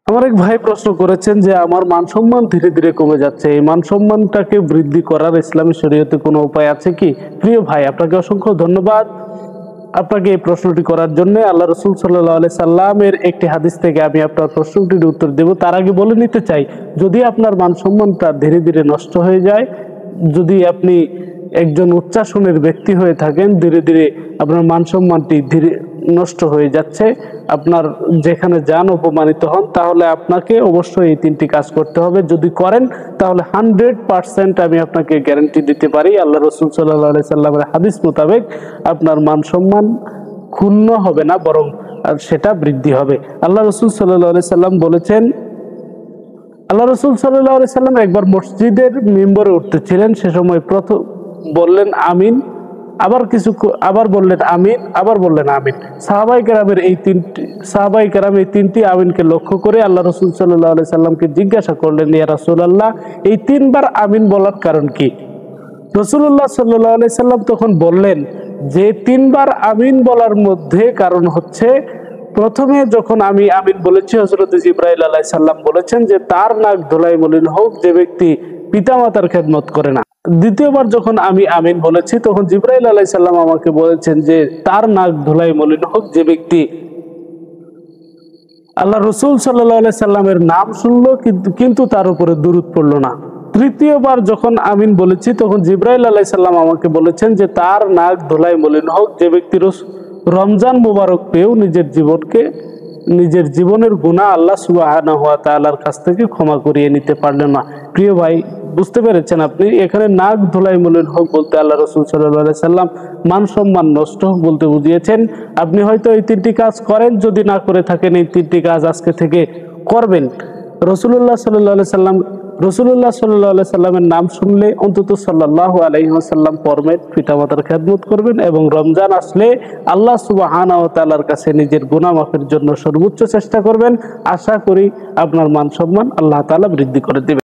আমার এক ভাই প্রশ্ন করেছেন যে আমার মান সম্মান ধীরে ধীরে কমে যাচ্ছে, এই মান সম্মানটাকে বৃদ্ধি করার ইসলামী শরীয়তে কোনো উপায় আছে কি? প্রিয় ভাই, আপনাকে অসংখ্য ধন্যবাদ আপনাকে এই প্রশ্নটি করার জন্য। আল্লাহ রসুল সাল্লাল্লাহু আলাইহি সাল্লামের একটি হাদিস থেকে আমি আপনার প্রশ্নটির উত্তর দেব। তার আগে বলে নিতে চাই, যদি আপনার মান সম্মানটা ধীরে ধীরে নষ্ট হয়ে যায়, যদি আপনি একজন উচ্চাসনের ব্যক্তি হয়ে থাকেন, ধীরে ধীরে আপনার মান সম্মানটি ধীরে নষ্ট হয়ে যাচ্ছে, আপনার যেখানে যান অপমানিত হন, তাহলে আপনাকে অবশ্যই এই তিনটি কাজ করতে হবে। যদি করেন তাহলে 100% আমি আপনাকে গ্যারান্টি দিতে পারি, আল্লাহ রসুল সাল্লাল্লাহু আলাইহি সাল্লামের হাদিস মোতাবেক আপনার মান সম্মান ক্ষুণ্ণ হবে না, বরং সেটা বৃদ্ধি হবে। আল্লাহ রসুল সাল্লাল্লাহু আলাইহি সাল্লাম বলেছেন, আল্লাহ রসুল সাল্লাল্লাহু আলাইহি সাল্লাম একবার মসজিদের মিম্বরে উঠতেছিলেন, সে সময় প্রথম বললেন আমিন, আবার বললেন আমিন, আবার বললেন আমিন। সাহাবায়ে কেরাম এই তিনটি আমিনকে লক্ষ্য করে আল্লাহ রসুল সাল্লাল্লাহু আলাইহি সাল্লামকে জিজ্ঞাসা করলেন, ইয়া রাসূলুল্লাহ, এই তিনবার আমিন বলার কারণ কি? রাসূলুল্লাহ সাল্লাল্লাহু আলাইহি সাল্লাম তখন বললেন যে তিনবার আমিন বলার মধ্যে কারণ হচ্ছে, প্রথমে যখন আমি আমিন বলেছি, হযরত জিবরাইল আলাইহিস সালাম বলেছেন যে তার নাক ধুলাই মলিন হোক যে ব্যক্তি পিতামাতার খেদমত করে না। দ্বিতীয়বার যখন আমি আমিন বলেছি, তখন জিবরাইল আলাইহিস সালাম আমাকে বলেছেন যে তার নাক ধুলাই মলিন হোক যে ব্যক্তি আল্লাহ রসুল সাল্লাল্লাহু আলাইহি সাল্লামের নাম শুনলো কিন্তু তার উপরে দুরূদ পড়লো না। তৃতীয়বার যখন আমিন বলেছি, তখন জিবরাইল আলাইহিস সালাম আমাকে বলেছেন যে তার নাক ধুলাই মলিন হোক যে ব্যক্তি রমজান মুবারক পেয়েও নিজের জীবনের গুনাহ আল্লাহ সুবহানাহু ওয়া তাআলার কাছ থেকে ক্ষমা করিয়ে নিতে পারলেন না। প্রিয় ভাই, বুঝতে পেরেছেন আপনি? এখানে নাক ধুলাই মলিন হোক বলতে আল্লাহ রসুল সাল্লাল্লাহু আলাইহি সাল্লাম মান সম্মান নষ্ট হোক বলতে বুঝিয়েছেন। আপনি হয়তো এই তিনটি কাজ করেন, যদি না করে থাকেন এই তিনটি কাজ আজকে থেকে করবেন। রাসূলুল্লাহ সাল্লাল্লাহু আলাইহি সাল্লামের নাম শুনলে অন্তত সাল্লাল্লাহু আলাইহি ওয়াসাল্লাম পড়বেন, পিতামাতার খেদমত করবেন, এবং রমজান আসলে আল্লাহ সুবহানাহু ওয়া তাআলার কাছে নিজের গুনাহ মাফের জন্য সর্বোচ্চ চেষ্টা করবেন। আশা করি আপনার মান সম্মান আল্লাহ তাআলা বৃদ্ধি করে দিবেন।